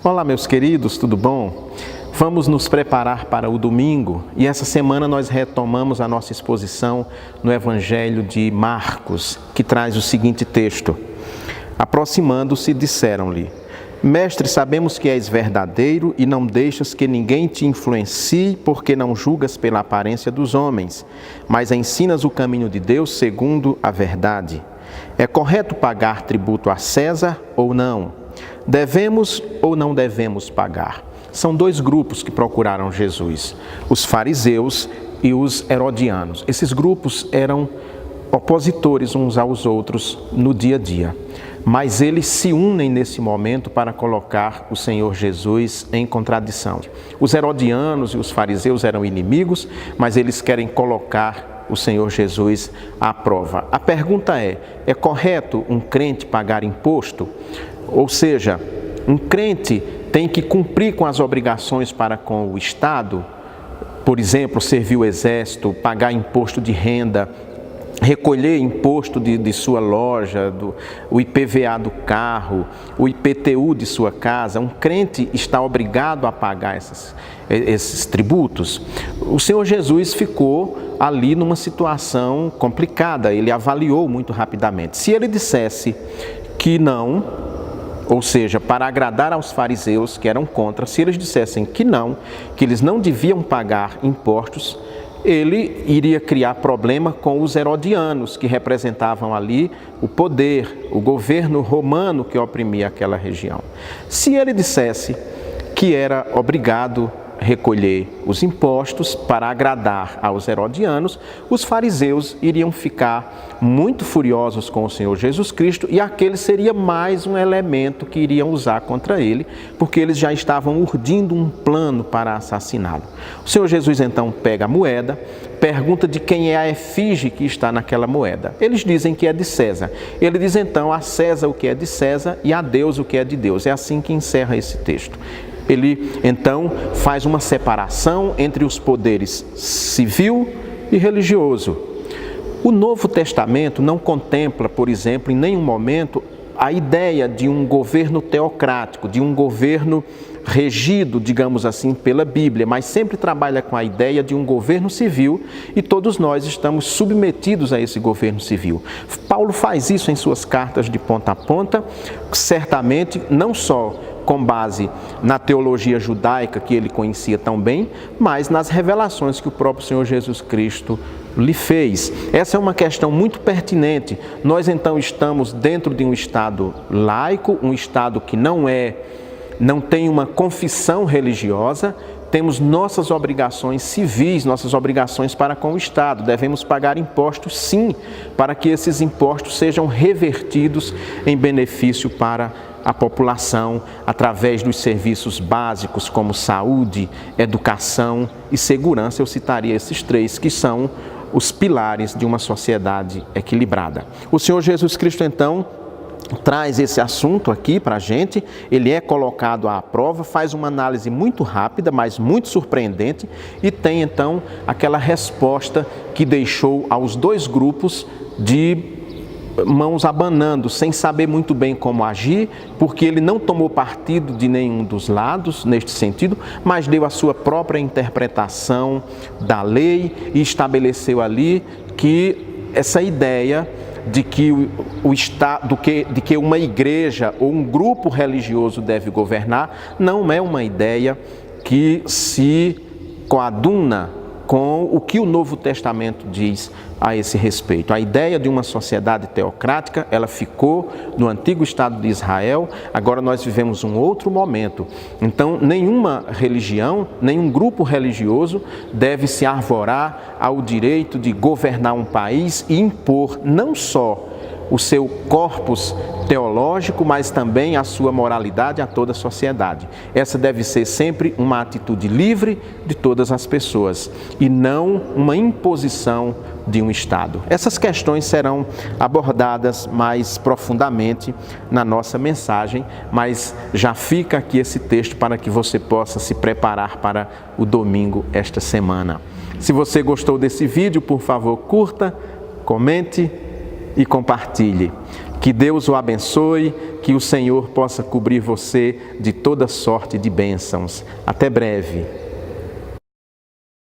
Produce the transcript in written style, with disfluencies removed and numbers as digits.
Olá, meus queridos, tudo bom? Vamos nos preparar para o domingo e essa semana nós retomamos a nossa exposição no Evangelho de Marcos, que traz o seguinte texto: aproximando-se, disseram-lhe: Mestre, sabemos que és verdadeiro e não deixas que ninguém te influencie, porque não julgas pela aparência dos homens, mas ensinas o caminho de Deus segundo a verdade. É correto pagar tributo a César ou não? Devemos ou não devemos pagar? São dois grupos que procuraram Jesus, os fariseus e os herodianos. Esses grupos eram opositores uns aos outros no dia a dia, mas eles se unem nesse momento para colocar o Senhor Jesus em contradição. Os herodianos e os fariseus eram inimigos, mas eles querem colocar o Senhor Jesus à prova. A pergunta é correto um crente pagar imposto? Ou seja, um crente tem que cumprir com as obrigações para com o Estado, por exemplo, servir o exército, pagar imposto de renda, recolher imposto de sua loja, o IPVA do carro, o IPTU de sua casa. Um crente está obrigado a pagar esses tributos. O Senhor Jesus ficou ali numa situação complicada, ele avaliou muito rapidamente. Se ele dissesse que não, ou seja, para agradar aos fariseus que eram contra, se eles dissessem que não, que eles não deviam pagar impostos, ele iria criar problema com os herodianos, que representavam ali o poder, o governo romano que oprimia aquela região. Se ele dissesse que era obrigado recolher os impostos para agradar aos herodianos, os fariseus iriam ficar muito furiosos com o Senhor Jesus Cristo e aquele seria mais um elemento que iriam usar contra ele, porque eles já estavam urdindo um plano para assassiná-lo. O Senhor Jesus então pega a moeda, pergunta de quem é a efígie que está naquela moeda. Eles dizem que é de César. Ele diz então a César o que é de César e a Deus o que é de Deus. É assim que encerra esse texto. Ele, então, faz uma separação entre os poderes civil e religioso. O Novo Testamento não contempla, por exemplo, em nenhum momento, a ideia de um governo teocrático, de um governo regido, digamos assim, pela Bíblia, mas sempre trabalha com a ideia de um governo civil e todos nós estamos submetidos a esse governo civil. Paulo faz isso em suas cartas de ponta a ponta, certamente não só com base na teologia judaica que ele conhecia tão bem, mas nas revelações que o próprio Senhor Jesus Cristo lhe fez. Essa é uma questão muito pertinente. Nós então estamos dentro de um Estado laico, um Estado que não tem uma confissão religiosa, temos nossas obrigações civis, nossas obrigações para com o Estado. Devemos pagar impostos, sim, para que esses impostos sejam revertidos em benefício para a população, através dos serviços básicos como saúde, educação e segurança. Eu citaria esses três que são os pilares de uma sociedade equilibrada. O Senhor Jesus Cristo, então, traz esse assunto aqui para a gente, ele é colocado à prova, faz uma análise muito rápida, mas muito surpreendente, e tem então aquela resposta que deixou aos dois grupos de mãos abanando, sem saber muito bem como agir, porque ele não tomou partido de nenhum dos lados neste sentido, mas deu a sua própria interpretação da lei e estabeleceu ali que essa ideia de que de que uma igreja ou um grupo religioso deve governar não é uma ideia que se coaduna com o que o Novo Testamento diz a esse respeito. A ideia de uma sociedade teocrática, ela ficou no antigo Estado de Israel, agora nós vivemos um outro momento. Então, nenhuma religião, nenhum grupo religioso deve se arvorar ao direito de governar um país e impor não só o seu corpus teológico, mas também a sua moralidade a toda a sociedade. Essa deve ser sempre uma atitude livre de todas as pessoas e não uma imposição de um Estado. Essas questões serão abordadas mais profundamente na nossa mensagem, mas já fica aqui esse texto para que você possa se preparar para o domingo esta semana. Se você gostou desse vídeo, por favor, curta, comente e compartilhe. Que Deus o abençoe, que o Senhor possa cobrir você de toda sorte de bênçãos. Até breve.